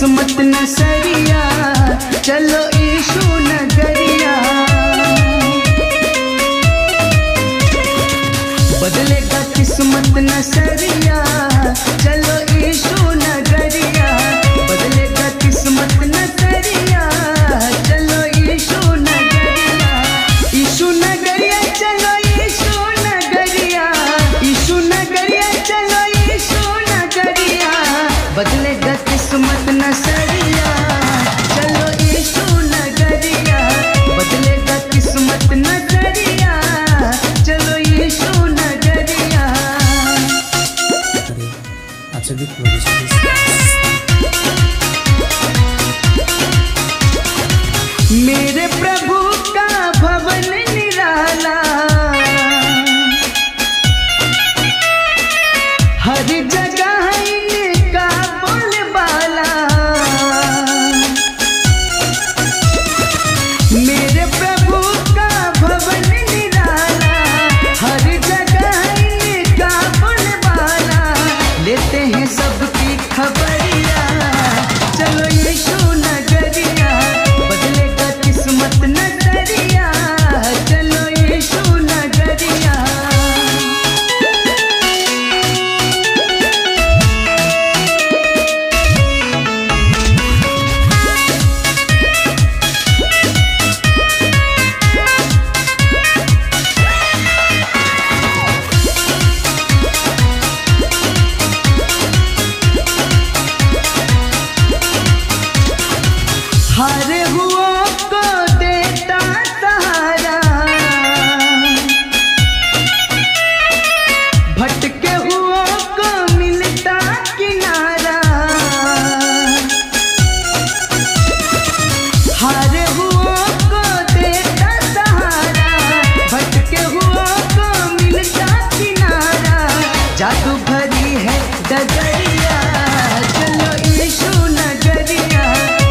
किस्मत नसरिया, चलो यीशु नगरिया। बदलेगा किस्मत नसरिया, चलो यीशु नगरिया। बदलेगा किस्मत नसरिया, चलो यीशु नगरिया। यीशु नगरिया चलो यीशु नगरिया, यीशु नगरिया चलो यीशु नगरिया। बदलेगा किस्मत नसरिया, चलो यीशु नगरिया। बदलेगा किस्मत नसरिया, चलो यीशु नगरिया। आप सभी को मेरे प्रभु का भवन निराला, हर जगह इनका बोलबाला। मेरे प्रभु का भवन निराला, हर जगह इनका बोलबाला। लेते हैं सबकी खबरिया, चलो यीशु नगरिया। बदलेगा किस्मत नजरिया, चलो यीशु नगरिया। हारे हुओं को देता सहारा, भटके हुओं को मिलता किनारा। हारे हुओं को देता सहारा, भटके हुओं को मिलता किनारा। जादू भरी है डगरिया, चलो यीशु नगरिया।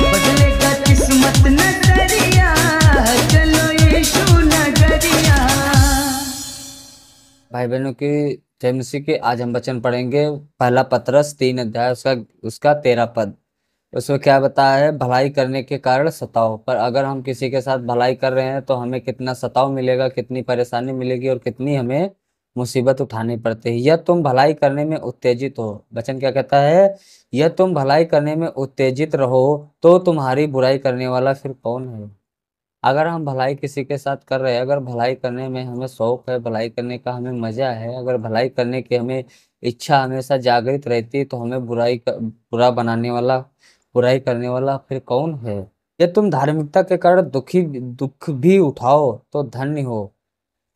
बदलेगा किस्मत नजरिया, चलो यीशु नगरिया। भाई बहनों की जय मसीह की। आज हम वचन पढ़ेंगे पहला पतरस 3 अध्याय उसका 13 पद। उसमें क्या बताया है? भलाई करने के कारण सताओ। पर अगर हम किसी के साथ भलाई कर रहे हैं तो हमें कितना सताव मिलेगा, कितनी परेशानी मिलेगी और कितनी हमें मुसीबत उठानी पड़ती है। यह तुम भलाई करने में उत्तेजित हो। वचन क्या कहता है? यह तुम भलाई करने में उत्तेजित रहो तो तुम्हारी बुराई करने वाला फिर कौन है? अगर हम भलाई किसी के साथ कर रहे हैं, अगर भलाई करने में हमें शौक है, भलाई करने का हमें मजा है, अगर भलाई करने की हमें इच्छा हमेशा जागृत रहती है, तो हमें बुरा बनाने वाला, बुराई करने वाला फिर कौन है? ये तुम धार्मिकता के कारण दुख भी उठाओ तो धन्य हो,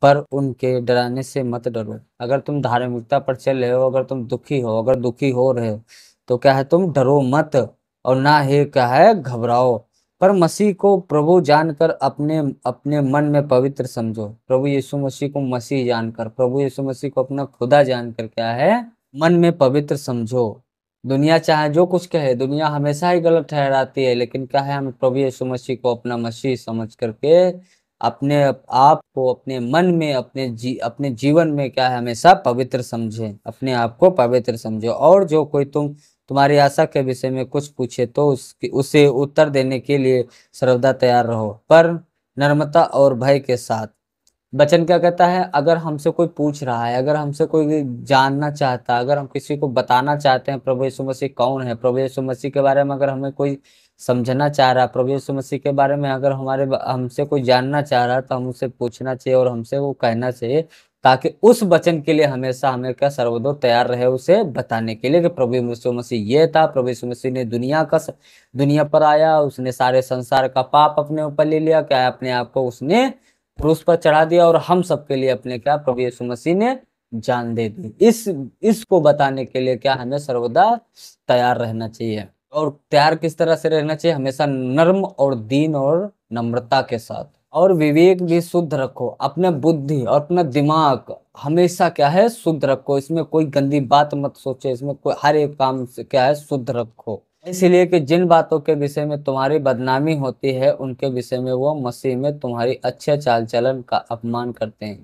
पर उनके डराने से मत डरो। अगर तुम धार्मिकता पर चल रहे हो, अगर तुम दुखी हो, अगर दुखी हो रहे हो, तो क्या है? तुम डरो मत और ना ही क्या है घबराओ, पर मसीह को प्रभु जानकर अपने अपने मन में पवित्र समझो। प्रभु यीशु मसीह को मसीह जानकर, प्रभु यीशु मसीह को अपना खुदा जानकर क्या है? मन में पवित्र समझो। दुनिया चाहे जो कुछ कहे, दुनिया हमेशा ही गलत ठहराती है, लेकिन क्या है? हम प्रभु यीशु मसीह को अपना मसीह समझ करके अपने आप को अपने मन में, अपने जीवन में क्या है? हमेशा पवित्र समझें, अपने आप को पवित्र समझो। और जो कोई तुम्हारी आशा के विषय में कुछ पूछे तो उसे उत्तर देने के लिए सर्वदा तैयार रहो, पर नम्रता और भय के साथ। वचन क्या कहता है? अगर हमसे कोई पूछ रहा है, अगर हमसे कोई जानना चाहता है, अगर हम किसी को बताना चाहते हैं प्रभु यीशु मसीह कौन है, प्रभु यीशु मसीह के बारे में अगर हमें कोई समझना चाह रहा है, प्रभु यीशु मसीह के बारे में अगर हमसे कोई जानना चाह रहा है, तो हम उससे पूछना चाहिए और हमसे वो कहना चाहिए, ताकि उस वचन के लिए हमेशा हमें क्या सर्वदो तैयार रहे उसे बताने के लिए कि प्रभु यीशु मसीह ये था। प्रभु यीशु मसीह ने दुनिया पर आया, उसने सारे संसार का पाप अपने ऊपर ले लिया, क्या अपने आप को उसने क्रूस पर चढ़ा दिया और हम सबके लिए अपने क्या प्रभु यीशु मसीह ने जान दे दी। इसको बताने के लिए क्या हमें सर्वदा तैयार रहना चाहिए। और तैयार किस तरह से रहना चाहिए? हमेशा नर्म और दीन और नम्रता के साथ। और विवेक भी शुद्ध रखो, अपने बुद्धि और अपना दिमाग हमेशा क्या है? शुद्ध रखो। इसमें कोई गंदी बात मत सोचे, इसमें कोई हर एक काम से क्या है? शुद्ध रखो। इसलिए कि जिन बातों के विषय में तुम्हारी बदनामी होती है, उनके विषय में वो मसीह में तुम्हारी अच्छे चाल चलन का अपमान करते हैं।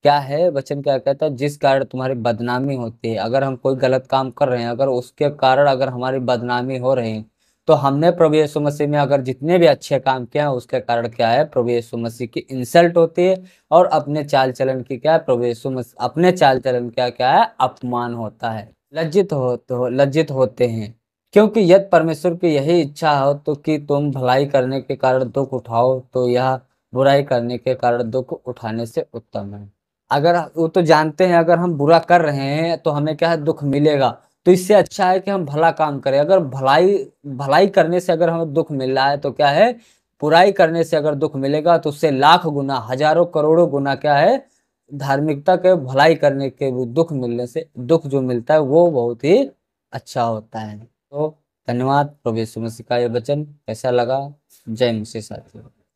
क्या है वचन क्या कहता है? जिस कारण तुम्हारी बदनामी होती है, अगर हम कोई गलत काम कर रहे हैं, अगर उसके कारण अगर हमारी बदनामी हो रही है, तो हमने प्रभु यीशु मसीह में अगर जितने भी अच्छे काम किए हैं उसके कारण क्या है, प्रभु यीशु मसीह की इंसल्ट होती है, और अपने चाल चलन की क्या है, प्रभु यीशु मसीह अपने चाल चलन का क्या है, अपमान होता है, लज्जित होते हैं। क्योंकि यदि परमेश्वर की यही इच्छा हो तो कि तुम भलाई करने के कारण दुख उठाओ, तो यह बुराई करने के कारण दुख उठाने से उत्तम है। अगर वो तो जानते हैं अगर हम बुरा कर रहे हैं तो हमें क्या है, दुख मिलेगा, तो इससे अच्छा है कि हम भला काम करें। अगर भलाई भलाई करने से अगर हमें दुख मिल रहा है तो क्या है, बुराई करने से अगर दुख मिलेगा तो उससे लाख गुना, हजारों करोड़ों गुना क्या है, धार्मिकता के भलाई करने के दुख मिलने से, दुख जो मिलता है वो बहुत ही अच्छा होता है। तो धन्यवाद। प्रभु यीशु मसीह का ये वचन कैसा लगा? जय मसीह साथियों।